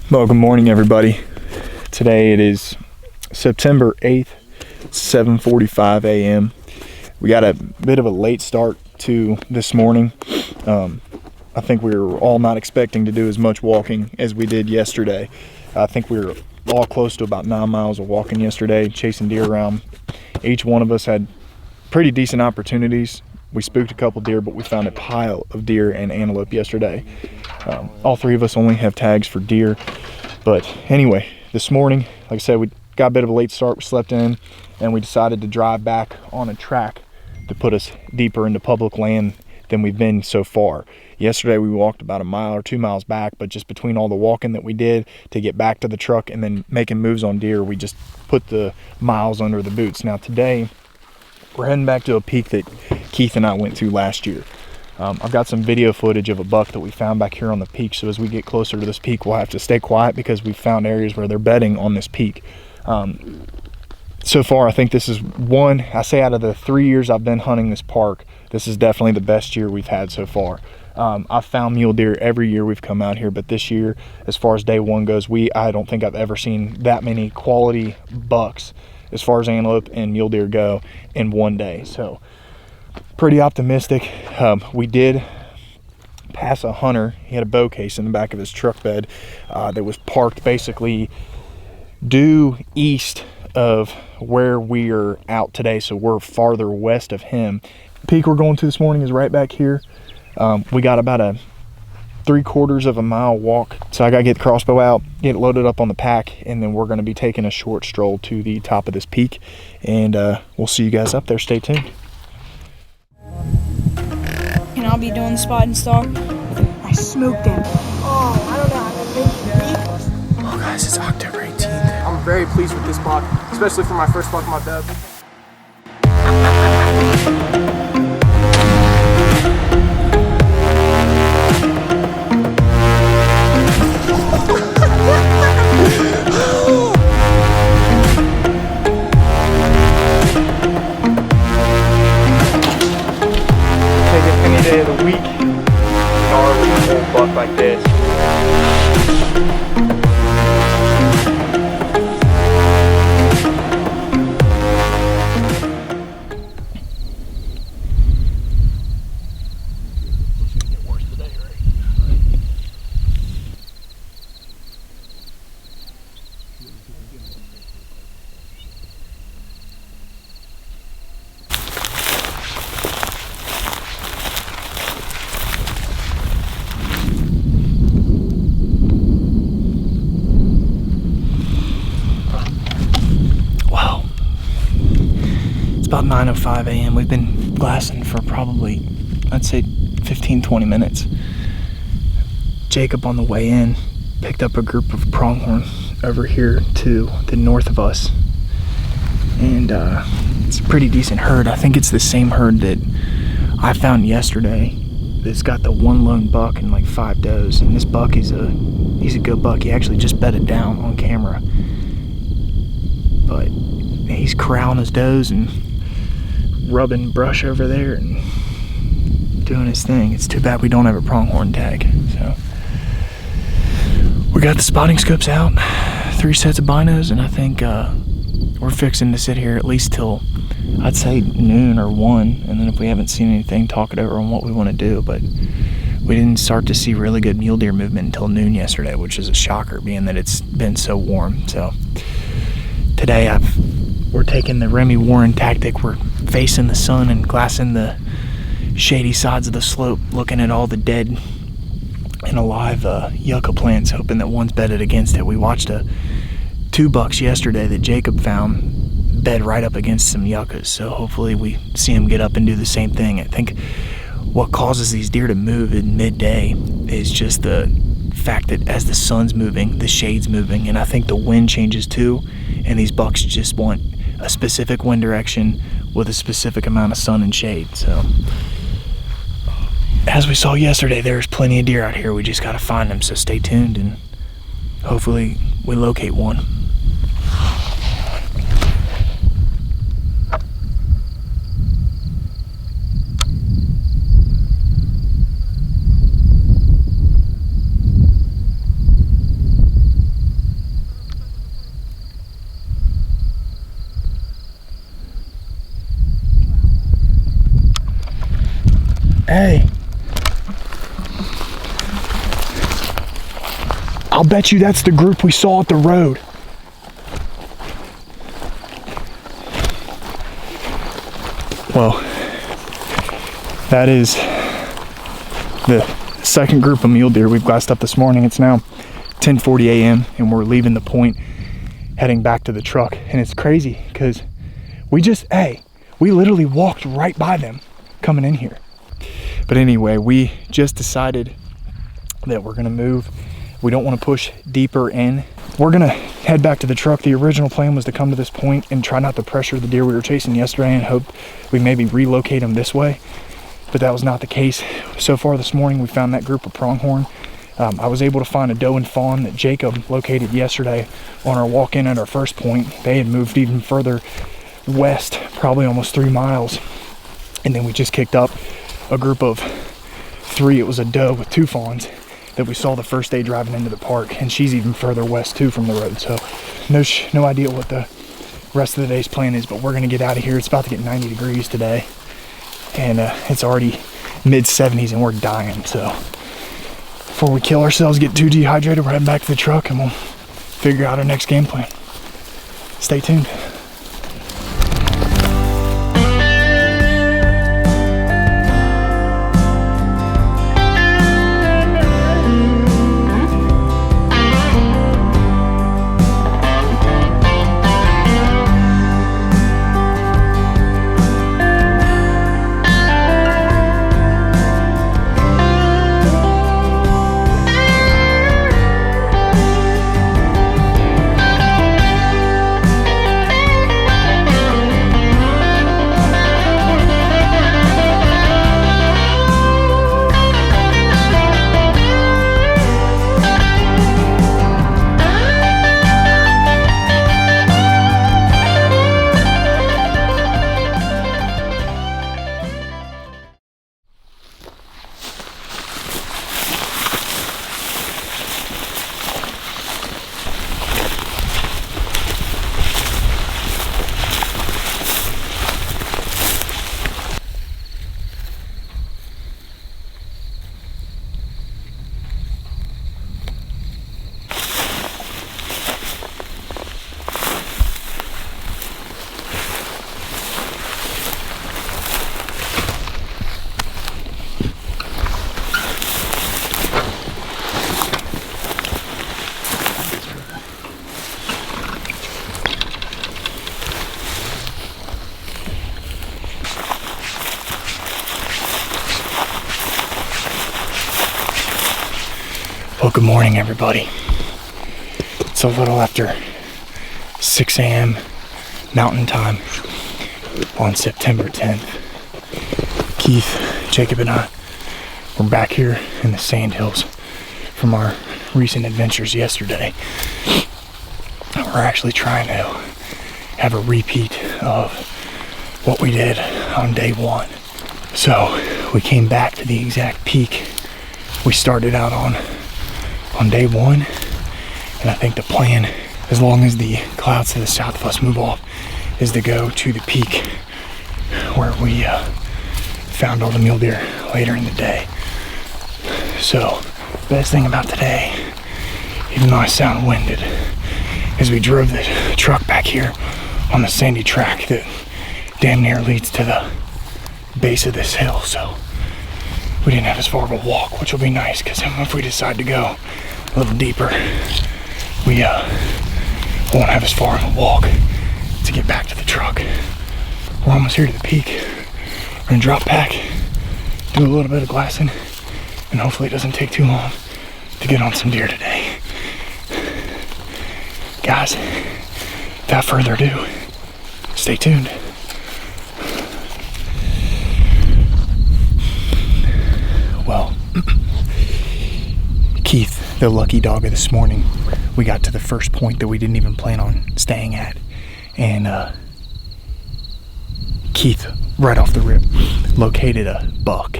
Well, good morning, everybody. Today it is September 8th, 7:45 a.m. We got a bit of a late start to this morning. I think we were all not expecting to do as much walking as we did yesterday. I think we were all close to about 9 miles of walking yesterday, chasing deer around. Each one of us had pretty decent opportunities. We spooked a couple deer, but we found a pile of deer and antelope yesterday. All three of us only have tags for deer. But anyway, this morning, like I said, we got a bit of a late start. We slept in, and we decided to drive back on a track to put us deeper into public land than we've been so far. Yesterday, we walked about 1 mile or 2 miles back, but just between all the walking that we did to get back to the truck and then making moves on deer, we just put the miles under the boots. Now today, we're heading back to a peak that Keith and I went to last year. I've got some video footage of a buck that we found back here on the peak, so as we get closer to this peak, we'll have to stay quiet because we've found areas where they're bedding on this peak. So far, I think this is one, I say out of the 3 years I've been hunting this park, this is definitely the best year we've had so far. I've found mule deer every year we've come out here, but this year, as far as day one goes, I don't think I've ever seen that many quality bucks as far as antelope and mule deer go in one day. So pretty optimistic. We did pass a hunter. He had a bow case in the back of his truck bed that was parked basically due east of where we are out today, so we're farther west of him. The peak we're going to this morning is right back here. We got about a 3/4 of a mile walk, so I gotta get the crossbow out, get it loaded up on the pack, and then we're going to be taking a short stroll to the top of this peak, and we'll see you guys up there. Stay tuned. And I'll be doing the spot and stalk. I smoked him. Oh, I don't know how to make it. Oh guys, it's October 18th. I'm very pleased with this buck, especially for my first buck of my dub. Day of the week, gnarly old buck like this. About 9:05 a.m. We've been glassing for probably, I'd say 15-20 minutes. Jacob on the way in picked up a group of pronghorn over here to the north of us, and it's a pretty decent herd. I think it's the same herd that I found yesterday. It's got the one lone buck and like 5 does, and this buck he's a good buck. He actually just bedded down on camera, but he's corralling his does and rubbing brush over there and doing his thing. It's too bad we don't have a pronghorn tag. So we got the spotting scopes out, 3 sets of binos, and I think we're fixing to sit here at least till I'd say noon or 1, and then if we haven't seen anything, talk it over on what we want to do. But we didn't start to see really good mule deer movement until noon yesterday, which is a shocker being that it's been so warm. So today we're taking the Remy Warren tactic. We're facing the sun and glassing the shady sides of the slope, looking at all the dead and alive yucca plants, hoping that one's bedded against it. We watched 2 bucks yesterday that Jacob found bed right up against some yuccas, so hopefully we see him get up and do the same thing. I think what causes these deer to move in midday is just the fact that as the sun's moving, the shade's moving, and I think the wind changes too, and these bucks just want a specific wind direction with a specific amount of sun and shade. So as we saw yesterday, there's plenty of deer out here. We just got to find them, so stay tuned and hopefully we locate one. Hey. I'll bet you that's the group we saw at the road. Well, that is the second group of mule deer we've glassed up this morning. It's now 10:40 a.m. and we're leaving the point, heading back to the truck. And it's crazy because we literally walked right by them coming in here. But anyway, we just decided that we're gonna move. We don't want to push deeper in. We're gonna head back to the truck. The original plan was to come to this point and try not to pressure the deer we were chasing yesterday and hope we maybe relocate them this way, but that was not the case. So far this morning, we found that group of pronghorn. I was able to find a doe and fawn that Jacob located yesterday on our walk in at our first point. They had moved even further west, probably almost 3 miles. And then we just kicked up a group of 3. It was a doe with 2 fawns that we saw the first day driving into the park, and she's even further west too from the road. So no idea what the rest of the day's plan is, but we're gonna get out of here. It's about to get 90 degrees today, and it's already mid 70s and we're dying. So before we kill ourselves, get too dehydrated, we're heading back to the truck and we'll figure out our next game plan. Stay tuned. Well, good morning, everybody. It's a little after 6 a.m. Mountain Time on September 10th. Keith, Jacob, and I were back here in the Sandhills from our recent adventures yesterday. We're actually trying to have a repeat of what we did on day 1. So we came back to the exact peak we started out on day 1, and I think the plan, as long as the clouds to the south of us move off, is to go to the peak where we found all the mule deer later in the day. So best thing about today, even though I sound winded, is we drove the truck back here on the sandy track that damn near leads to the base of this hill. So we didn't have as far of a walk, which will be nice, because if we decide to go a little deeper, we won't have as far of a walk to get back to the truck. We're almost here to the peak. We're gonna drop back, do a little bit of glassing, and hopefully it doesn't take too long to get on some deer today. Guys, without further ado, stay tuned. Well, Keith, the lucky dog of this morning, we got to the first point that we didn't even plan on staying at, and Keith, right off the rip, located a buck,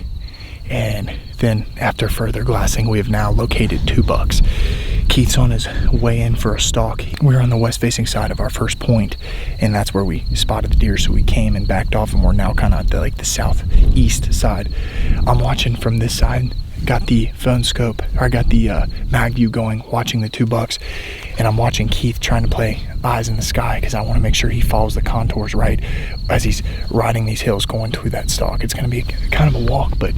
and then after further glassing, we have now located 2 bucks. Keith's on his way in for a stalk. We're on the west facing side of our first point, and that's where we spotted the deer, so we came and backed off, and we're now kind of at the southeast side. I'm watching from this side, got the phone scope, or I got the mag view going, watching the 2 bucks, and I'm watching Keith trying to play eyes in the sky because I want to make sure he follows the contours right as he's riding these hills going to that stalk. It's going to be kind of a walk, but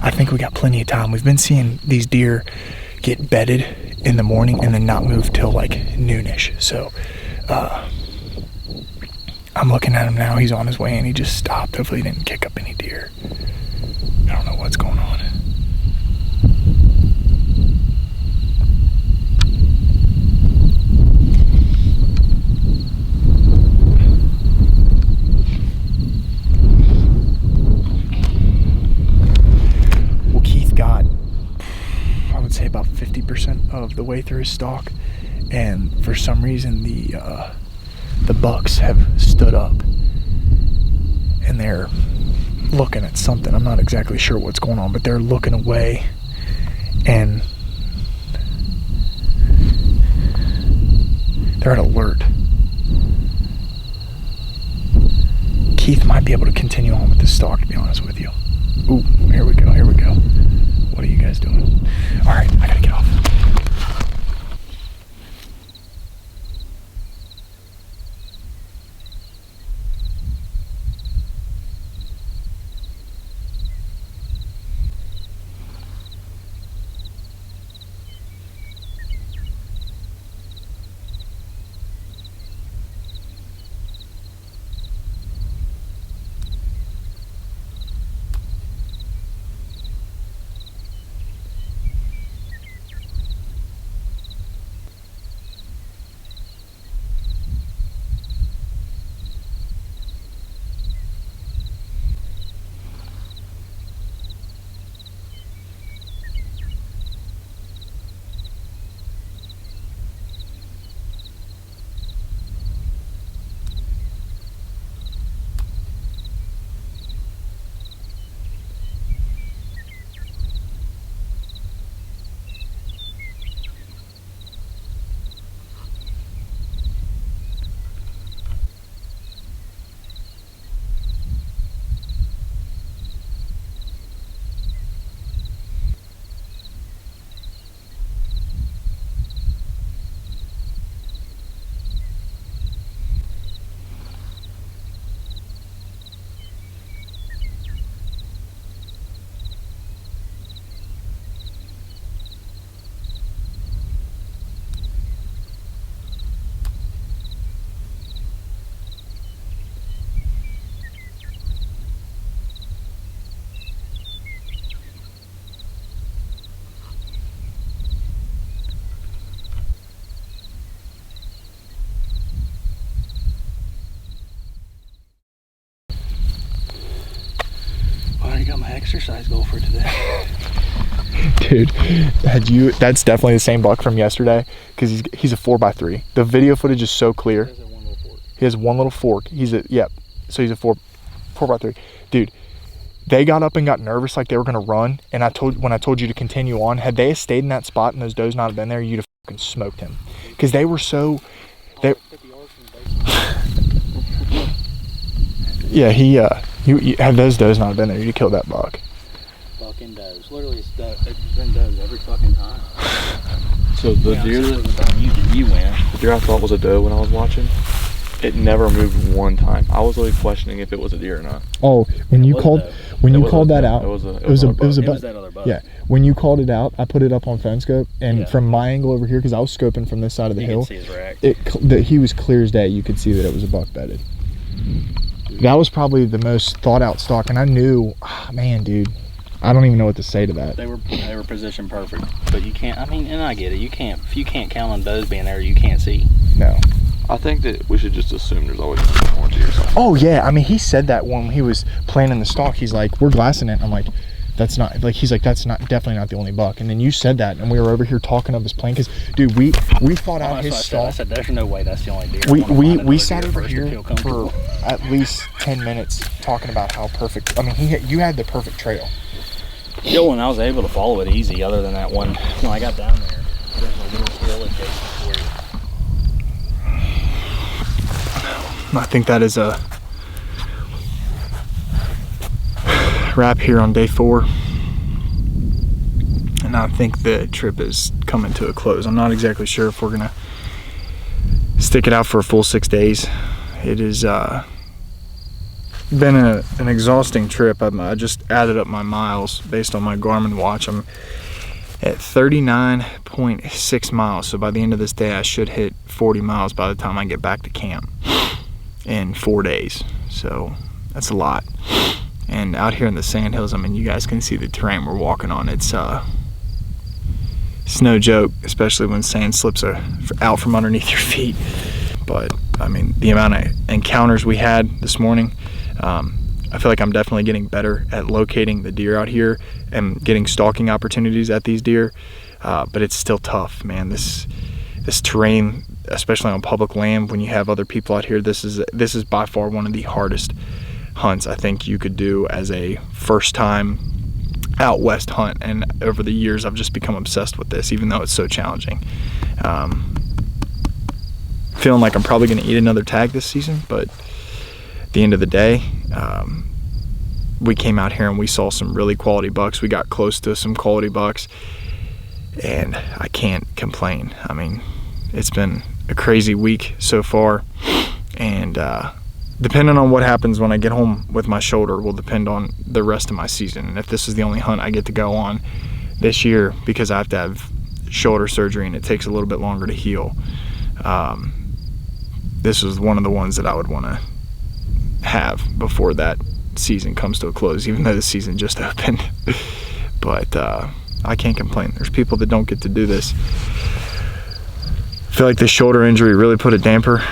I think we got plenty of time. We've been seeing these deer get bedded in the morning and then not move till like noonish. So I'm looking at him now. He's on his way and he just stopped. Hopefully he didn't kick up any deer. I don't know what's going on. Well, Keith got, I would say, about 50% of the way through his stalk, and for some reason the bucks have stood up and they're looking at something. I'm not exactly sure what's going on, but they're looking away and they're at alert. Keith might be able to continue on with this stalk, to be honest with you. Ooh, here we go. What are you guys doing? All right, I gotta get off. Got my exercise goal for today. Dude, that's definitely the same buck from yesterday, because he's a 4x3. The video footage is so clear. He has one little fork. So he's a 4x3. Dude, they got up and got nervous like they were gonna run, and when I told you to continue on, had they stayed in that spot and those does not have been there, you'd have fucking smoked him. Because they were so yeah, you had those does not have been there, you'd have killed that buck. Fucking does. Literally, it's been does every fucking time. So the deer that you win. The deer I thought was a doe when I was watching, it never moved one time. I was really questioning if it was a deer or not. Oh, when you called that out, it was a buck. That other buck. Yeah, when you called it out, I put it up on phone scope, and from my angle over here, because I was scoping from this side of the hill, you could see his rack. He was clear as day. You could see that it was a buck bedded. That was probably the most thought out stalk, and I knew, man, dude, I don't even know what to say to that. They were positioned perfect, but you can't. I mean, and I get it. If you can't count on does being there, you can't see. No. I think that we should just assume there's always more deer or something. Oh yeah, I mean, he said that when he was planning the stalk. He's like, we're glassing it. I'm like, that's not, like, he's like, that's not, definitely not the only buck. And then you said that, and we were over here talking of his plan, because dude, we thought out his stalk. I said there's no way that's the only deer. We sat over here for at least 10 minutes talking about how perfect. I mean, you had the perfect trail. Yeah, and I was able to follow it easy. Other than that one, when I got down there, there's a little hill adjacent to where I think that is a wrap here on day 4. And I think the trip is coming to a close. I'm not exactly sure if we're gonna stick it out for a full 6 days. It has been an exhausting trip. I just added up my miles based on my Garmin watch. I'm at 39.6 miles. So by the end of this day, I should hit 40 miles by the time I get back to camp in 4 days. So that's a lot. And out here in the Sandhills, I mean, you guys can see the terrain we're walking on. It's no joke, especially when sand slips out from underneath your feet. But I mean, the amount of encounters we had this morning, I feel like I'm definitely getting better at locating the deer out here and getting stalking opportunities at these deer. But it's still tough, man. This terrain, especially on public land, when you have other people out here, this is by far one of the hardest hunts I think you could do as a first time out west hunt. And over the years, I've just become obsessed with this, even though it's so challenging. Feeling like I'm probably going to eat another tag this season, but at the end of the day, we came out here and we saw some really quality bucks. We got close to some quality bucks, and I can't complain. I mean, it's been a crazy week so far, and depending on what happens when I get home with my shoulder will depend on the rest of my season. And if this is the only hunt I get to go on this year, because I have to have shoulder surgery and it takes a little bit longer to heal, this was one of the ones that I would want to have before that season comes to a close, even though the season just opened. But I can't complain. There's people that don't get to do this. I feel like the shoulder injury really put a damper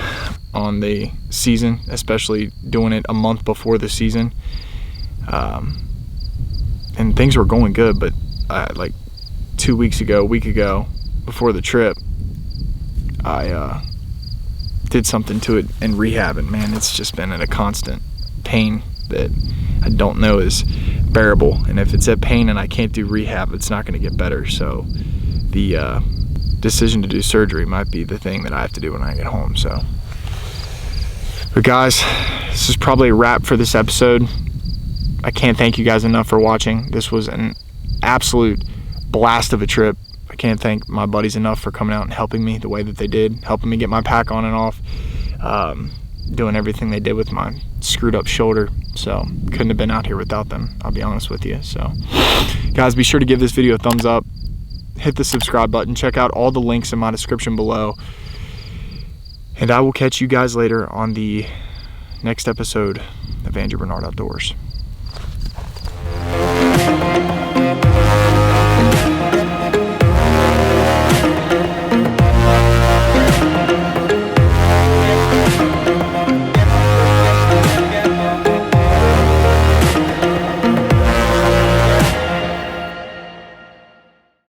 on the season, especially doing it a month before the season. And things were going good, but like a week ago, before the trip, I did something to it in rehab, and man, it's just been in a constant pain that I don't know is bearable. And if it's at pain and I can't do rehab, it's not going to get better. So the decision to do surgery might be the thing that I have to do when I get home. So, but guys, this is probably a wrap for this episode. I can't thank you guys enough for watching. This was an absolute blast of a trip. I can't thank my buddies enough for coming out and helping me the way that they did, helping me get my pack on and off, doing everything they did with my screwed up shoulder. So couldn't have been out here without them, I'll be honest with you. So guys, be sure to give this video a thumbs up, hit the subscribe button, check out all the links in my description below, and I will catch you guys later on the next episode of Andrew Bernard Outdoors.